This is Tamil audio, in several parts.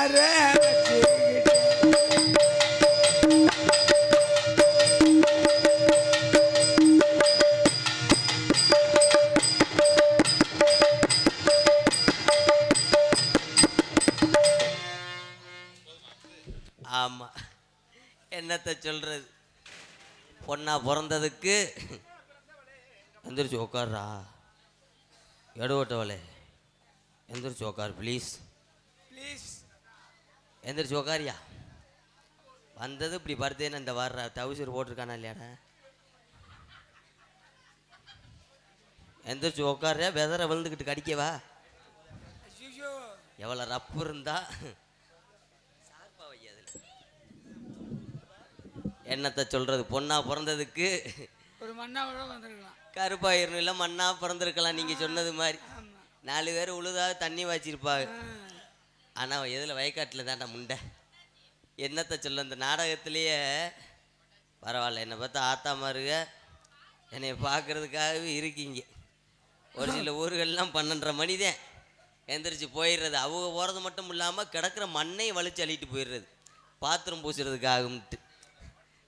ஆமா, என்னத்த சொல்றது, பொண்ணா பிறந்ததுக்கு. எந்திரிச்சு உட்கார்றா, எடுவட்டவளே, எந்திரிச்சு உட்கார் ப்ளீஸ். ப்ளீஸ் எந்திரிச்சு உட்காரியா. வந்தது இப்படி படுத்தேன்னு இந்த வர்ற தவிசூர் போட்டிருக்கானா இல்லையாடா. எந்திரிச்சு உட்காரியா, வெதற விழுந்துக்கிட்டு கடிக்கவா. எவ்வளோ ரப்பு இருந்தா என்னத்தை சொல்றது, பொண்ணா பிறந்ததுக்கு ஒரு மண்ணா வந்திருக்கலாம், கருப்பாயிரம் இல்லை மண்ணா பிறந்திருக்கலாம். நீங்கள் சொன்னது மாதிரி 4 பேர் உழுதாக தண்ணி வாய்ச்சிருப்பாங்க. ஆனால் எதில் வயக்காட்டில் தான்டா முண்டை. என்னத்தை சொல்ல, இந்த நாடகத்திலேயே பரவாயில்ல, என்னை பார்த்தா ஆத்தா மாருக என்னை பார்க்குறதுக்காகவே இருக்கீங்க. ஒரு சில ஊர்கள்லாம் 12:30 மணிதான் எந்திரிச்சு போயிடுறது. அவங்க போகிறது மட்டும் இல்லாமல் கிடக்கிற மண்ணையும் வலிச்சு அள்ளிட்டு போயிடுறது, பாத்ரூம் பூசுறதுக்காகும்ட்டு.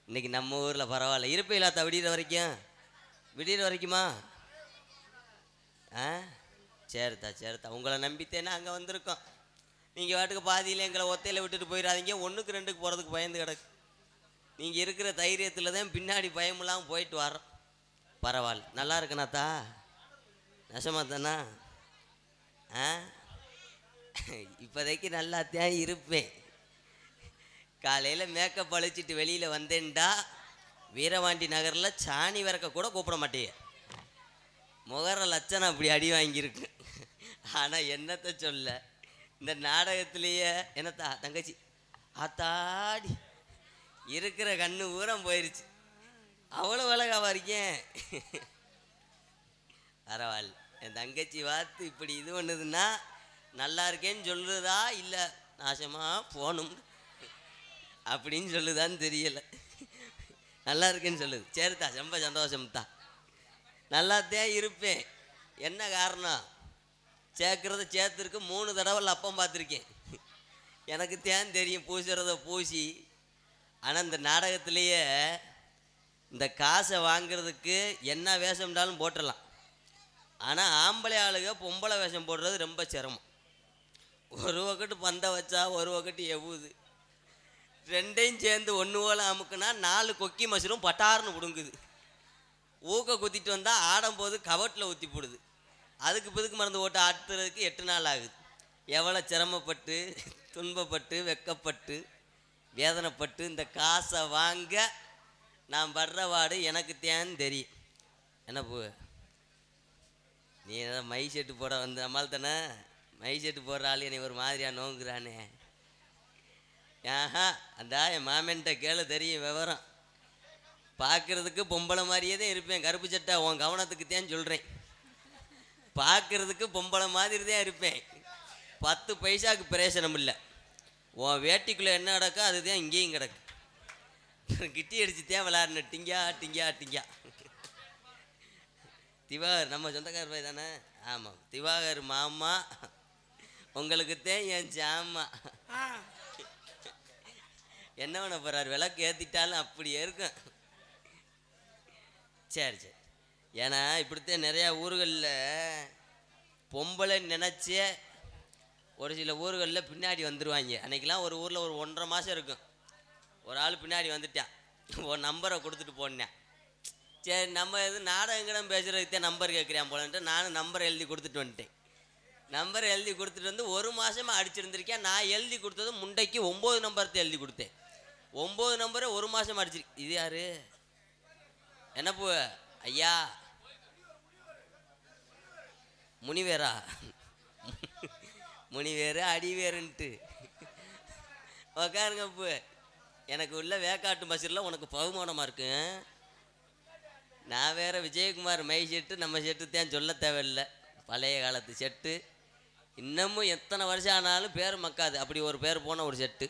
இன்றைக்கி நம்ம ஊரில் பரவாயில்ல, இருப்பையில்லாத்த விடிகிற வரைக்குமா. ஆ சரித்தா சரித்தா, உங்களை நம்பித்தேன்னா அங்கே வந்திருக்கோம். நீங்கள் வாட்டுக்கு பாதியில் எங்களை ஒத்தையில் விட்டுட்டு போயிடாதீங்க. 1க்கு 2க்கு போகிறதுக்கு பயந்து கிடக்கு. நீங்கள் இருக்கிற தைரியத்தில் தான் பின்னாடி பயமில்லாமல் போயிட்டு வரோம். பரவாயில்ல, நல்லா இருக்குண்ணாத்தா, நெசமா தானா. ஆ இப்போதைக்கு நல்லாத்தான் இருப்பேன். காலையில் மேக்கப் அழிச்சிட்டு வெளியில் வந்தேன்டா, வீரவாண்டி நகரில் சாணி விறக்க கூட கூப்பிட மாட்டேன். முகர லட்சணம் அப்படி அடி வாங்கியிருக்கு. ஆனால் என்னத்தை சொல்ல, இந்த நாடகத்திலேயே என்னத்தா தங்கச்சி ஆத்தாடி இருக்கிற கண்ணு ஊரம் போயிடுச்சு. அவ்வளோ அழகாவா இருக்கேன். பரவாயில்ல, என் தங்கச்சி பார்த்து இப்படி இது பண்ணுதுன்னா நல்லா இருக்கேன்னு சொல்லுதா இல்லை நாசமாக போகணும் அப்படின்னு சொல்லுதான்னு தெரியலை. நல்லா இருக்கேன்னு சொல்லுது. சரித்தா, ரொம்ப சந்தோஷம்தான். நல்லாத்தான் இருப்பேன். என்ன காரணம், சேர்க்கறத சேர்த்துருக்கு 3 தடவை அப்பம் பார்த்துருக்கேன். எனக்கு தேன் தெரியும் பூசுறத பூசி. ஆனால் இந்த நாடகத்திலேயே இந்த காசை வாங்கிறதுக்கு என்ன வேஷம்னாலும் போட்டுடலாம். ஆனால் ஆம்பளை ஆளுக பொம்பளை வேஷம் போடுறது ரொம்ப சிரமம். ஒரு வக்கட்டு பந்தை வச்சா ஒரு வக்கட்டு எவ்வுது, ரெண்டையும் சேர்ந்து ஒன்று போல அமுக்குனா 4 கொக்கி மசரும் பட்டார்னு பிடுங்குது. ஊக்க குத்திட்டு வந்தால் ஆடும்போது கவட்டில் ஊற்றி போடுது. அதுக்கு பிதுக்கு மருந்து போட்டு ஆட்டுறதுக்கு 8 நாள் ஆகுது. எவ்வளோ சிரமப்பட்டு துன்பப்பட்டு வெக்கப்பட்டு வேதனைப்பட்டு இந்த காசை வாங்க நான் படுற வாடு எனக்கு தேன் தெரியும். என்ன பூ, நீ ஏதோ மை செட்டு போட வந்து நம்மால் தானே மை செட்டு போடுற ஆள் என்னை ஒரு மாதிரியாக நோங்குறானே. ஆஹா, அந்த என் மாமன்ட்ட கேளு, தெரியும் விவரம். பார்க்குறதுக்கு பொம்பளை மாதிரியே தான் இருப்பேன். கருப்பு சட்டை உன் கவனத்துக்கு தான் சொல்கிறேன். பார்க்குறதுக்கு பொம்பளை மாதிரி தான் இருப்பேன். 10 பைசாவுக்கு பிரயோசனம் இல்லை. உன் வேட்டிக்குள்ளே என்ன கிடக்கோ அதுதான் இங்கேயும் கிடக்கு. கிட்டி அடிச்சுத்தேன் விளாட்ன டிங்கா டிங்கா டிங்கா. திவாகர் நம்ம சொந்தக்கார பாய் தானே. ஆமாம், திவாகர் மாமா உங்களுக்குத்தான் என் சாமா. என்ன பண்ண போகிறார், விளக்கு ஏற்றிட்டாலும் அப்படியே இருக்கும். சரி சரி, ஏன்னா இப்படித்தான் நிறையா ஊர்களில் பொம்பளை நினச்சே ஒரு சில ஊர்களில் பின்னாடி வந்துடுவாங்க. அன்றைக்கெலாம் ஒரு ஊரில் ஒரு 1.5 மாதம் இருக்கும். ஒரு ஆள் பின்னாடி வந்துட்டான், ஒரு நம்பரை கொடுத்துட்டு போனேன். சரி, நம்ம எது நாடகங்கிடம் பேசுகிறதுக்கு நம்பர் கேட்குறேன் போலன்ட்டு நானும் நம்பரை எழுதி கொடுத்துட்டு வந்துட்டேன். நம்பரை எழுதி கொடுத்துட்டு வந்து 1 மாதமாக அடிச்சிருந்திருக்கேன். நான் எழுதி கொடுத்தது முண்டைக்கு 9 நம்பர்த்தை எழுதி கொடுத்தேன். 9 நம்பரை 1 மாதம் அடிச்சிருக்கு. இது யாரு, என்ன பூ ஐயா, முனிவேரா, முனிவேறு அடிவேறுன்ட்டு உக்காருங்க பூ. எனக்கு உள்ள வேக்காட்டு பஸ்ஸில் உனக்கு பகுமானமாக இருக்கு. நான் வேற விஜயகுமார் மை செட்டு நம்ம செட்டு தான் சொல்ல தேவையில்லை. பழைய காலத்து செட்டு, இன்னமும் எத்தனை வருஷம் ஆனாலும் பேர் மக்காது. அப்படி ஒரு பேர் போன ஒரு செட்டு.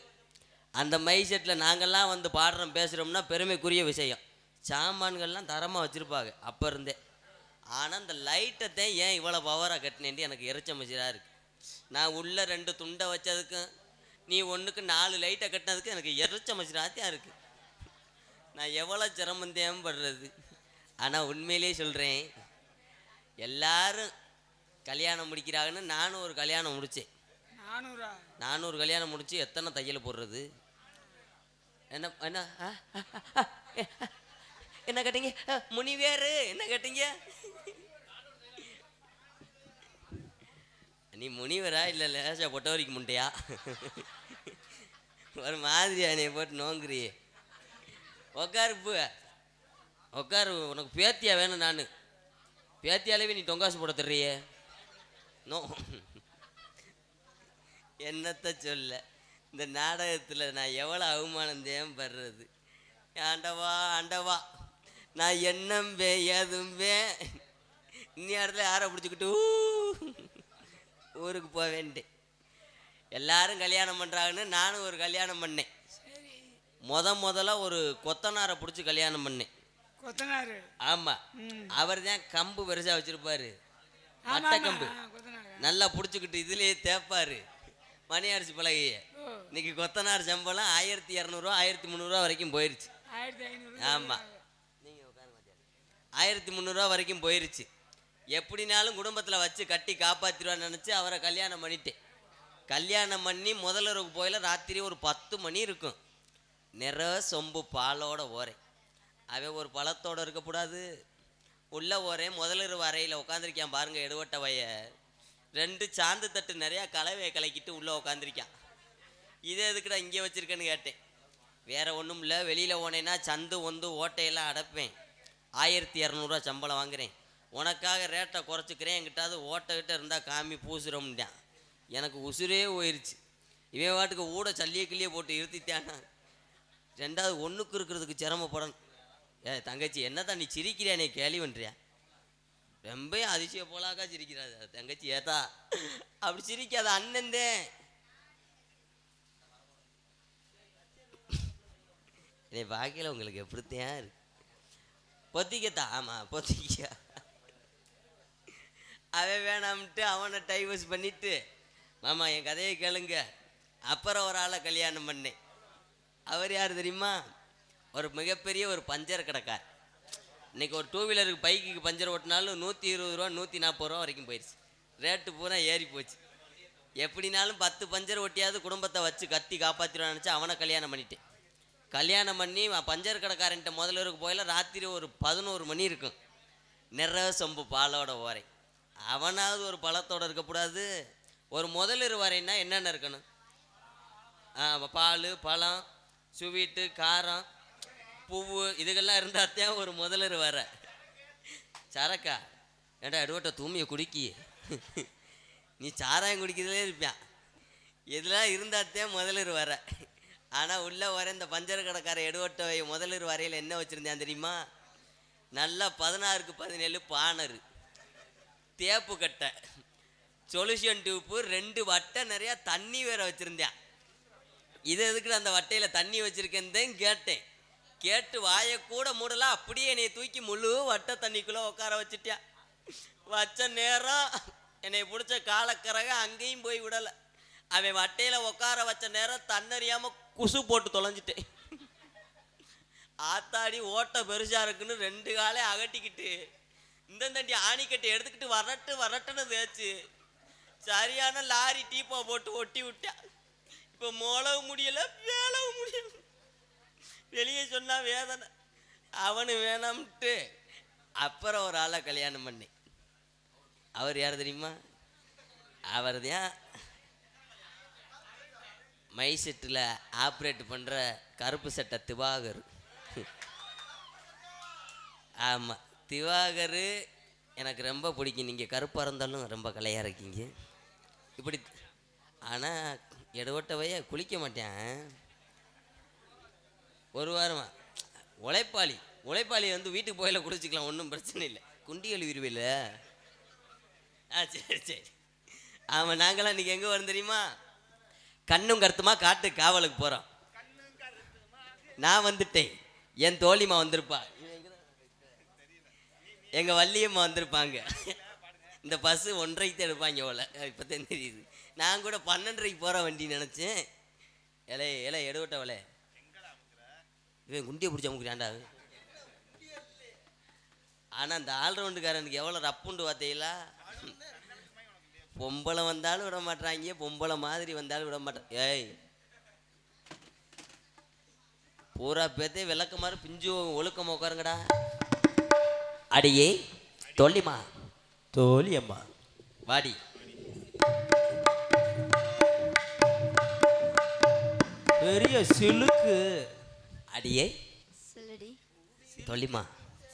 அந்த மை செட்டில் நாங்கள்லாம் வந்து பாடுறோம் பேசுகிறோம்னா பெருமைக்குரிய விஷயம். சாமான்கள்லாம் தரமாக வச்சுருப்பாங்க அப்போ இருந்தே. ஆனால் இந்த லைட்டை ஏன் இவ்வளோ பவராக கட்டினேன்ட்டு எனக்கு எரிச்ச மசிராக இருக்குது. நான் உள்ளே 2 துண்டை வச்சதுக்கும் நீ ஒன்றுக்கு 4 லைட்டை கட்டினதுக்கு எனக்கு எரிச்ச மச்சிராத்தியாக இருக்குது. நான் எவ்வளோ சிரமந்தேன் படுறது. ஆனால் உண்மையிலே சொல்கிறேன், எல்லாரும் கல்யாணம் முடிக்கிறாங்கன்னு நானும் ஒரு கல்யாணம் முடித்தேன். 400 கல்யாணம் முடிச்சு எத்தனை தையல் போடுறது? என்ன என்ன என்ன கேட்டீங்க? முனிவேறு என்ன கேட்டீங்க? நீ முனிவரா இல்லை லேசா பொட்டவரிக்கு முண்டையா? ஒரு மாதிரியா நீ போட்டு நோங்குறியே. உக்காரு உக்காரு. உனக்கு பேத்தியா வேணும்? நான் பேத்தியாலேயே நீ தொங்காசு போட தர்றியே. நோ, என்னத்த சொல்ல. இந்த நாடகத்தில் நான் எவ்வளோ அவமானந்தேன் படுறது. ஆண்டவா ஆண்டவா, நான் என்னம்பே ஏதும்பே. இன்னி இடத்துல யாரை பிடிச்சிக்கிட்டு ஊருக்கு போக வேண்டேன். எல்லாரும் கல்யாணம் பண்ணுறாங்கன்னு நானும் ஒரு கல்யாணம் பண்ணேன். முதல்ல ஒரு கொத்தனாரை பிடிச்சி கல்யாணம் பண்ணேன். கொத்தனார்? ஆமாம். அவர் தான் கம்பு பெருசாக வச்சுருப்பார், மட்டை கம்பு நல்லா பிடிச்சிக்கிட்டு இதுலேயே தேப்பார் மணி அரிசி பலகைய. இன்னைக்கு கொத்தனார் சம்பளம் 1200 1300 வரைக்கும் போயிருச்சு. ஆமாம், நீங்கள் உட்காந்து 1300 வரைக்கும் போயிருச்சு. எப்படினாலும் குடும்பத்தில் வச்சு கட்டி காப்பாற்றிடுவான்னு நினச்சி அவரை கல்யாணம் பண்ணிட்டேன். கல்யாணம் பண்ணி முதலருக்கு போயில ராத்திரி ஒரு 10 மணி இருக்கும். சொம்பு பாலோட ஓரேன். அவன் ஒரு பழத்தோடு இருக்கக்கூடாது. உள்ளே ஓரேன். முதலரு வரையில் உட்காந்துருக்கான் பாருங்க, எடுவட்ட வய 2 சாந்து தட்டு நிறையா கலவையை கலக்கிட்டு உள்ளே உட்காந்துருக்கான். இதே எதுக்குடா இங்கே வச்சுருக்கேன்னு கேட்டேன். வேறு ஒன்றும் இல்லை, வெளியில் ஓனேன்னா சந்து ஓட்டையெல்லாம் அடைப்பேன். 1200 சம்பளம் வாங்குறேன். உனக்காக ரேட்டை குறைச்சிக்கிறேன், என்கிட்டாவது ஓட்டைக்கிட்ட இருந்தால் காமி பூசுகிறோம்ட்டான். எனக்கு உசுரே போயிடுச்சு. இவன் வாட்டுக்கு ஊட சல்லிய கிள்ளியே போட்டு இருத்திட்டானா. 2வது ஒன்றுக்கு இருக்கிறதுக்கு சிரமப்படணும். தங்கச்சி என்னதான் நீ சிரிக்கிறியா? நீ கேள்வி பண்ணுறியா? ரொம்ப அதிசய போலாக்கா சிரிக்கிறாது தங்கச்சி. ஏதா அப்படி சிரிக்காத அண்ணந்தே. என்னை பாக்கியில் உங்களுக்கு எப்படித்தான் இருக்கு? பொத்திக்கத்தா? ஆமாம் பொத்திக்க. அவன் வேணாம்ட்டு அவனை டைவர்ஸ் பண்ணிட்டு, மாமா என் கதையை கேளுங்க. அப்புறம் ஒரு ஆளை கல்யாணம் பண்ணேன். அவர் யார் தெரியுமா? ஒரு மிகப்பெரிய ஒரு பஞ்சர் கடைக்கார். இன்றைக்கி ஒரு 2 வீலருக்கு பைக்குக்கு பஞ்சர் ஓட்டினாலும் 120 ரூபா 140 ரூபா வரைக்கும் போயிடுச்சு. ரேட்டு பூரா ஏறி போச்சு. எப்படினாலும் 10 பஞ்சர் ஓட்டியாவது குடும்பத்தை வச்சு கத்தி காப்பாற்றிடுவான்னு நினச்சா அவனை கல்யாணம் பண்ணிட்டேன். கல்யாணம் பண்ணி பஞ்சர் கடைக்காரன்ட்ட முதலருக்கு போயில ராத்திரி ஒரு 11 மணி இருக்கும். சொம்பு பாலோட ஓரை. அவனாவது ஒரு பழத்தோடு இருக்கக்கூடாது. ஒரு முதலரு வரைன்னா என்னென்ன இருக்கணும்? பால், பழம், ஸ்வீட்டு, காரம், பூவு, இதுகெல்லாம் இருந்தாத்தான் ஒரு முதலரு வர. சரக்கா ஏண்டா எடுவட்ட தூமியை குடிக்கி நீ சாராயம் குடிக்கிறதுலே இருப்பான். இதெல்லாம் இருந்தாத்தான் முதலரு வர. ஆனால் உள்ளே வர இந்த பஞ்சர் கடைக்கார எடுவட்ட முதலரு வரையில் என்ன வச்சுருந்தேன் தெரியுமா? நல்லா 16க்கு 17 பானரு, தேப்பு கட்டை, சொல்யூஷன் டியூப்பு, 2 வட்டை, நிறையா தண்ணி வேற வச்சுருந்தேன். இது எதுக்கு அந்த வட்டையில் தண்ணி வச்சுருக்கேன்னு கேட்டேன். கேட்டு வாயை கூட மூடலாம், அப்படியே என்னை தூக்கி முழு வட்டை தண்ணிக்குள்ளே உட்கார வச்சுட்டேன். வச்ச நேரம் என்னை பிடிச்ச காலக்கரக அங்கேயும் போய் விடலை. அவன் வட்டையில் உட்கார வச்ச நேரம் தன்னறியாமல் குசு போட்டு தொலைஞ்சிட்டேன். ஆத்தாடி ஓட்டை பெருசாக இருக்குன்னு 2 காலை அகட்டிக்கிட்டு இந்த தண்டி ஆணிக்கட்டை எடுத்துக்கிட்டு வரட்டுன்னு தேய்ச்சி சரியான லாரி டீப்பா போட்டு ஒட்டி விட்டேன். இப்போ மோளவு முடியலை, வேளவு முடியலை. வெளியே சொன்னா வேதனை. அவனு வேணாம்ட்டு அப்புறம் ஒரு ஆளை கல்யாணம் பண்ணேன். அவர் யார் தெரியுமா? அவர் தான் மை செட்டில் ஆப்ரேட் பண்ணுற கருப்பு சட்டை திவாகர். ஆமாம், திவாகர் எனக்கு ரொம்ப பிடிக்கும். நீங்கள் கருப்பாக இருந்தாலும் ரொம்ப கலையாக இருக்கீங்க இப்படி. ஆனால் எடுவட்டவைய குளிக்க மாட்டேன். ஒரு வாரமா உழைப்பாளி வந்து வீட்டுக்கு போயில குளிச்சுக்கலாம், ஒன்றும் பிரச்சனை இல்லை. குண்டி கழுவிடுவில்ல? சரி. ஆமாம், நாங்களாம் இன்றைக்கி எங்கே வரோம் தெரியுமா? கண்ணும் கருத்துமா காட்டு காவலுக்கு போகிறோம். நான் வந்துட்டேன், என் தோழிமா வந்திருப்பா, எங்கள் வள்ளியம்மா வந்திருப்பாங்க. இந்த பஸ்ஸு 1:30க்கு தான் எடுப்பாங்க போல, இப்போ தான் தெரியுது. நான் கூட 12:30க்கு போகிற வண்டி நினச்சேன். இலை இலை எடுவட்டவளே இவன் குண்டியை பிடிச்ச அமுக்குறான்டா. ஆனால் அந்த ஆல்ரவுண்டுக்காரனுக்கு எவ்வளோ ரப்புண்டு பார்த்தீங்களா? பொம்பளை வந்தாலும் விட மாட்டாங்க, பொம்பளை மாதிரி வந்தாலும் விட மாட்டான். ஏய் பூரா பேத்தே விளக்க மாதிரி பிஞ்சு ஒழுக்கமா உட்காருங்கடா. அடியே தோழிமா தோழியம்மா வாடி. பெரிய சிலுக்கு. அடியே சொல்லுடி. தோழிமா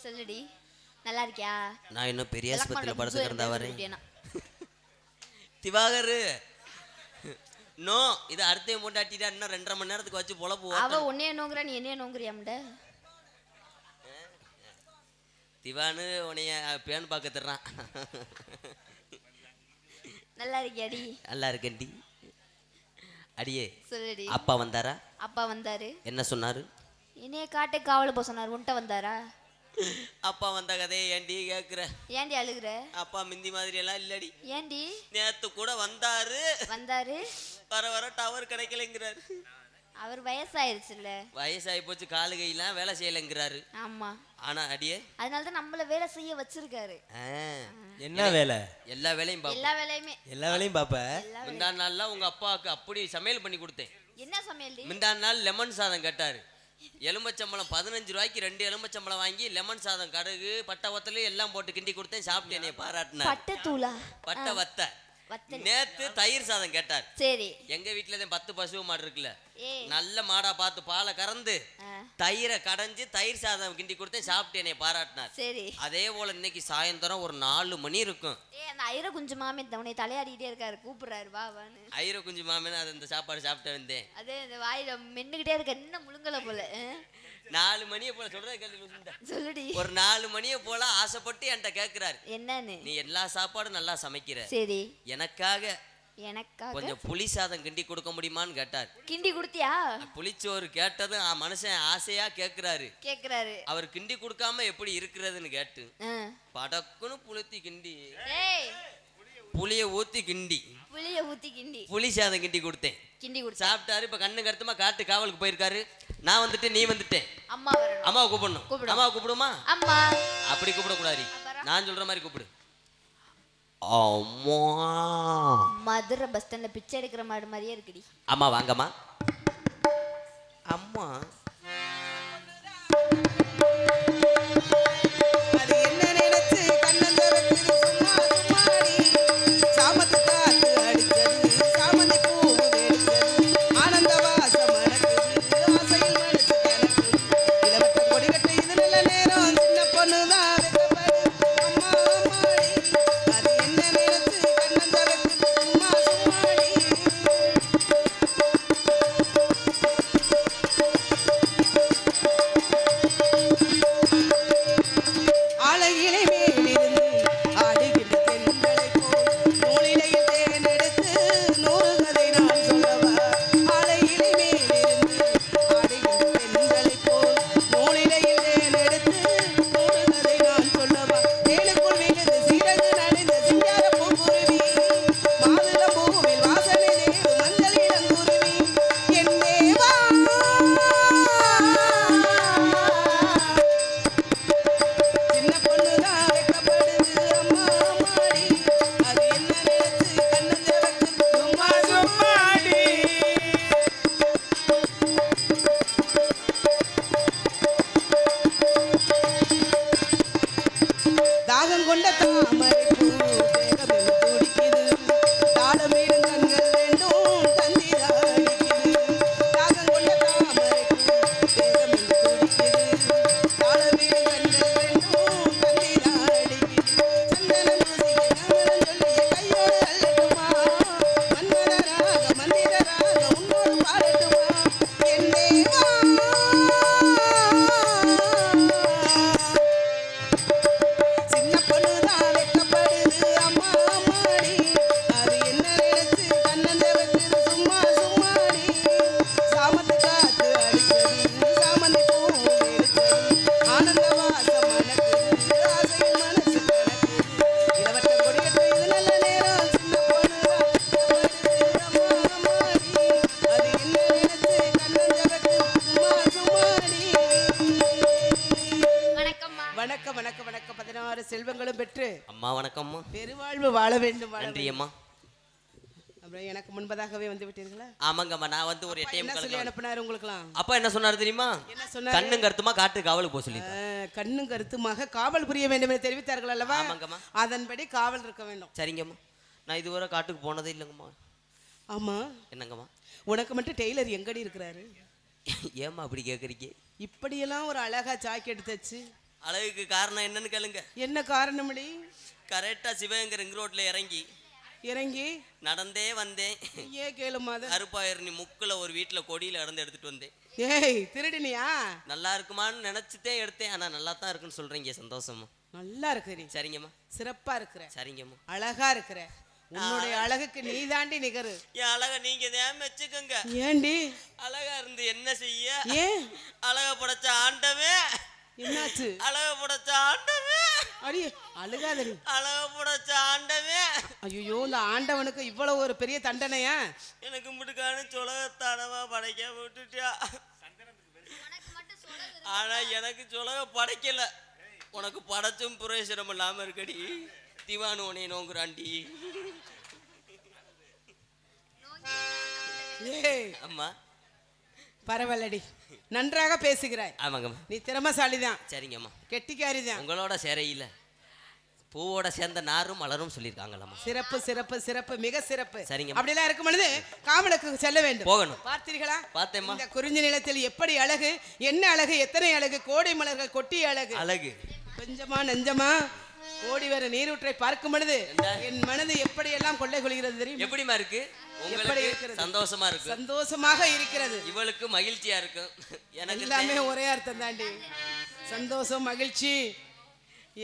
சொல்லுடி. நல்லா இருக்கியா? நான் இன்னும் பெரிய ஆஸ்பத்திரியில் படுத்துக்க இருந்தா வரேன். விளக்கமாறு திவாகரு நோ இது அடுத்தையும் போட்டாட்டிட்டா இன்னும் 2.5 மணி நேரத்துக்கு வச்சு பொழப்பு. அவ உன்னைய நோங்குறா, நீ என்னைய நோங்குறியாம்ட. திவானு உன்னைய பேன் பார்க்க தர்றான். நல்லா இருக்கியாடி? நல்லா இருக்கேன்டி. அடியே சொல்லுடி. அப்பா வந்தாரா? அப்பா வந்தாரு. என்ன சொன்னாரு? என்னைய காட்டு காவல போக சொன்னாரு. உன்ட்ட வந்தாரா? அப்பா வந்த கதையை ஏன்டி கேக்குற? ஏன்டி அழுகுற? அப்பா மிந்தி மாதிரி எல்லாம் இல்லடி. ஏன்டி? நேத்து கூட வந்தாரு வர வர டவர் கிடைக்கலங்கிறாரு. அவர் வயசாயிருச்சுல்ல. வயசாகி போச்சு, காலு கையெல்லாம் வேலை செய்யலைங்கிறாரு. ஆமா. ஆனா அடியே அதனாலதான் நம்மள வேலை செய்ய வச்சிருக்காரு. என்ன வேலை? எல்லா வேலையும் பாப்பா. எல்லா வேலையுமே. எல்லா வேலையும் பாப்ப. முந்தா நாள்லாம் உங்க அப்பாவுக்கு அப்படி சமையல் பண்ணி கொடுத்தேன். என்ன சமையல்? முந்தா நாள் லெமன் சாதம் கேட்டாரு. எலும்பச்சம்பளம் 15 ரூபாய்க்கு 2 எலும்பச்சம்பளம் வாங்கி லெமன் சாதம், கடுகு, பட்டை வத்தலு எல்லாம் போட்டு கிண்டி கொடுத்தேன். சாப்பிட்டு என்னைய பாராட்டினார். பட்டை தூளா? பட்டை வத்த. நேத்து தயிர் சாதம் கேட்டார். சரி. எங்க வீட்டுல 10 பசு மாடு இருக்குல்ல, ஏய். நல்ல மாடா பார்த்து பாலை கறந்து தயிரை கடைஞ்சு தயிர் சாதம் கிண்டி கொடுத்தேன். சாப்பிட்டு என்னைய பாராட்டினார். சரி. அதே போல இன்னைக்கு சாயந்தரம் ஒரு 4 மணி இருக்கும். அந்த ஐர குஞ்சு மாமே உன்னை தலையாடிட்டே இருக்காரு, கூப்பிடுறாரு வா வான்னு. ஐர குஞ்சு மாமேன்னு அது இந்த சாப்பாடு சாப்பிட்டு வந்தேன். அதே இந்த வாயில மென்னுகிட்டே இருக்க, என்ன முழுங்கல போல. 4 மணியை போல சொல்றது கேள்வி சொல்லுடி. ஒரு 4 மணியை போல ஆசைப்பட்டு என்கிட்ட கேட்கிறாரு, என்னன்னு? நீ எல்லா சாப்பாடும் நல்லா சமைக்கிற, சரி, எனக்காக எனக்காக கொஞ்சம் புளி சாதம் கிண்டி கொடுக்க முடியுமான்னு கேட்டார். கிண்டி கொடுத்தியா? புளிச்சோறு கேட்டதும் மனுஷன் ஆசையா கேக்குறாரு. அவர் கிண்டி கொடுக்காம எப்படி இருக்கிறதுன்னு கேட்டு படக்குன்னு புளுத்தி கிண்டி புளிய ஊத்தி கிண்டி புளி சாதம் கிண்டி கொடுத்தேன். சாப்பிட்டாரு. இப்ப கண்ணு கருத்துமா காட்டு காவலுக்கு போயிருக்காரு. நான் வந்துட்டு நீ வந்துட்டேன். அம்மாவை கூப்பிடணும். அம்மாவை கூப்பிடுமா? அம்மா அப்படி கூப்பிடக்கூடாது, நான் சொல்ற மாதிரி கூப்பிடு. அம்மா. மதுரை பஸ் ஸ்டாண்ட்ல பிச்சை எடுக்கிற மாடு மாதிரியே இருக்குடி. அம்மா வாங்கம்மா. அம்மா செல்வங்களும் பெற்று அம்மா வணக்கம்மா. பெருவாழ்வு வாழ வேண்டும். நன்றி அம்மா. அப்புறம் எனக்கு முன்பதாகவே வந்து விட்டீர்களா? ஆமாங்கம்மா, நான் வந்து ஒரு ATM என்ன சொல்லி அனுப்புனாரு உங்களுக்குலாம்? அப்பா என்ன சொன்னாரு தெரியுமா? என்ன சொன்னாரு? கண்ணும் கருத்துமா காட்டு காவலுக்கு போக சொல்லி. கண்ணும் கருத்துமாக காவல் புரிய வேண்டும் என்று தெரிவித்தார்கள் அல்லவா? ஆமாங்கம்மா. அதன்படி காவல் இருக்க வேண்டும். சரிங்கம்மா. நான் இதுவரை காட்டுக்கு போனதே இல்லைங்கம்மா. ஆமா, என்னங்கம்மா? உனக்கு மட்டும் டெய்லர் எங்கடி இருக்கிறாரு? ஏம்மா அப்படி கேட்குறீங்க? இப்படியெல்லாம் ஒரு அழகா ஜாக்கெட் தச்சு அழகுக்கு காரணம் என்னன்னு கேளுங்க. என்ன காரணமடி? கரெக்டா சிவகங்கை ரிங் ரோட்ல இறங்கி நடந்தே வந்தேன். ஏன் கேளுமா? அது கருப்பாயிரணி முக்குல ஒரு வீட்டுல கொடியில இறந்து எடுத்துட்டு வந்தேன். ஏய், திருடினியா? நல்லா இருக்குமான்னு நினைச்சுட்டே எடுத்தேன். ஆனா நல்லா தான் இருக்குன்னு சொல்றீங்க, சந்தோஷமா. நல்லா இருக்கிறீ. சரிங்கம்மா. சிறப்பா இருக்கிற. சரிங்கம்மா. அழகா இருக்கிற. உன்னுடைய அழகுக்கு நீ தாண்டி நிகரு. என் அழக நீங்க தான் மெச்சுக்கங்க. ஏண்டி? அழகா இருந்து என்ன செய்ய? ஏன் அழக படைச்ச ஆண்டவே. என்னாச்சு? அழக படைச்ச ஆண்டவே. அடி அழுகாதடி. அழக படைச்ச ஆண்டவே. ஐயோ, இந்த ஆண்டவனுக்கு இவ்வளவு ஒரு பெரிய தண்டனையா? எனக்கு முடுக்கான சொலகத்தானமா படைக்க விட்டுட்டியா? ஆனா எனக்கு சொலக படைக்கல. உனக்கு படைச்சும் புரேசனம் இல்லாம இருக்கடி. திவானு உனே நோங்குறாண்டி. ஏய் அம்மா பரவாயில்லடி, நன்றாக பேசுகிறாய். ஆமாங்கம்மா. நீ திறமசாலிதான். சரிங்கம்மா. கெட்டிக்காரிதான். உங்களோட சேரையில பூவோட சேர்ந்த நாரும் மலரும் சொல்லியிருக்காங்களாம்மா. சிறப்பு சிறப்பு சிறப்பு, மிக சிறப்பு. சரிங்க. அப்படிலாம் இருக்கும் பொழுது காவலுக்கு செல்ல வேண்டும். போகணும். பார்த்தீர்களா? பார்த்தேம்மா. இந்த குறிஞ்சி நிலத்தில் எப்படி அழகு, என்ன அழகு, எத்தனை அழகு, கோடை மலர்கள் கொட்டிய அழகு. அழகு கொஞ்சமா நஞ்சமா ஓடி வர நீரூற்றை பார்க்கும் பொழுது என் மனது எப்படி எல்லாம் கொள்ளை கொள்கிறது தெரியும்? எப்படிமா இருக்கு? உங்களுக்கு சந்தோஷமா இருக்கு? சந்தோஷமாக இருக்கிறது. இவளுக்கு மகிழ்ச்சியா இருக்கு. எனக்கு எல்லாமே ஒரே அர்த்தம் தாண்டி. சந்தோஷம், மகிழ்ச்சி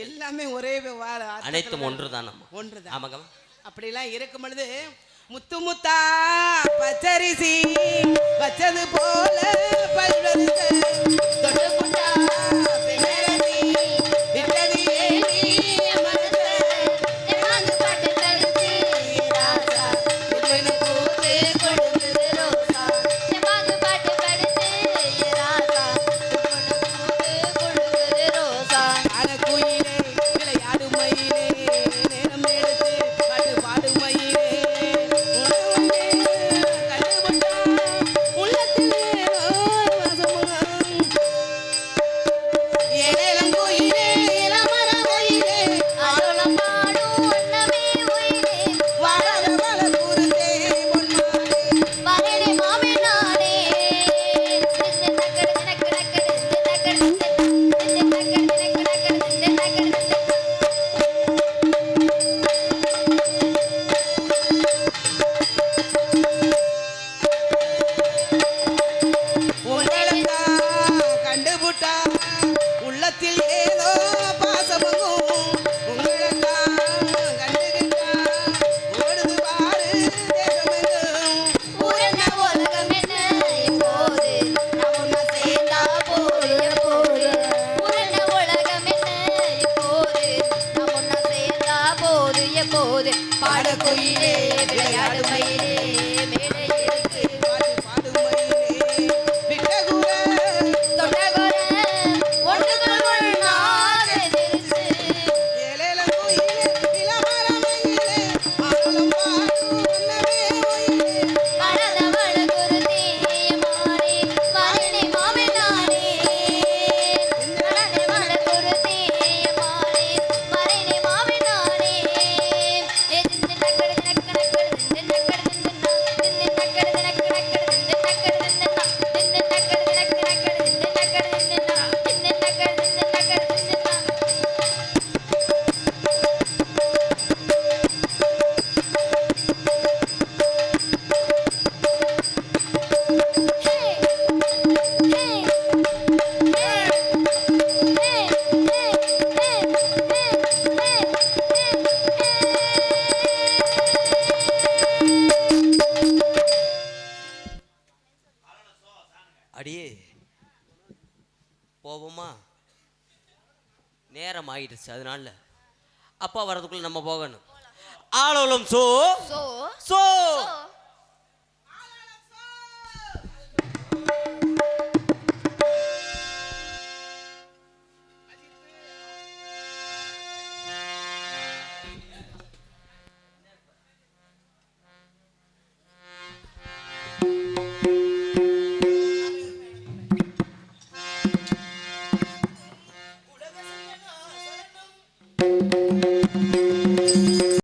எல்லாமே ஒரே அனைத்தும் ஒன்றுதான். ஒன்றுதான். ஆமாங்க. அப்படிலாம் இருக்கும் பொழுது முத்து முத்தா பச்சரிசி வச்சது போல பல்வரிசை தொட்டு புட்டா பின்னரசி விட்டது ஏனி மனசே தெமாந்து பாட்டு தடுத்து ராசா உன்னை பூத்து கொடுக்குது ரோசா தெமாந்து பாட்டு தடுத்து ராசா உன்னை கொடுக்குது ரோசா அழகுயிலே விளையாடும் மயிலே நேரம் எடுத்து பாட்டு பாடும் மயிலே உணவுண்டே கண்டுபட்டா உள்ளத்திலே வசமுகம் ஏழேலம் கோயிலே இளமரம் உயிரே அருளம் பாடும் வண்ணமே உயிரே வாழ வாழ கூறுதே பொன்மானே பரடி மாமே நானே தின்னு நக்கடு நக்கடு நக்கடு தின்னு நக்கடு தின்னு நக்கடு நக்கடு உங்களக்கா கண்டுபுட்டா உள்ளத்தில் ஏதோ பாசமங்கும் உங்களக்கா கண்டுகிட்டா ஓடுது பாரு தேசமெங்கும் பூரண உலகம் என்ன இப்போது நாம் ஒன்னா சேர்ந்தா போது எப்போது பூரண உலகம் என்ன இப்போது நாம் ஒன்னா சேர்ந்தா போது எப்போது பாடக்குயிலே விளையாடு மயிலே மேடை இருக்கு பாட்டு பாடும் மயிலே விட்டகுர தொட்டகொர ஒன்றுக்குள் ஒன்றாக எதிர்த்து ஏலேலம் கோயிலே இளமரமயிலே ஆலம் பாடும் வண்ணமே ஒயிலே மனதவள குருதி மாறி மரணி மாமே நானே மனதவள குருதி மாறி மரணி மாமே நானே எதிர்த்து நக்கடு நக்கடு நக்கடு தின்னு நக்கடு தின்னு நக்கடு நக்கடு நக்கடு தின்னு நக்கடு தின்னு நக்கடு நக்கடு நக்கடு தின்னு நக்கடு தின்னு நக்கடு தின்னு நக்கடு தின்னு அடியே போவோமா? நேரம் ஆயிடுச்சு. அதனால அப்பா வர்றதுக்குள்ள நம்ம போகணும். ஆளோலம் சோ சோ சோ சோ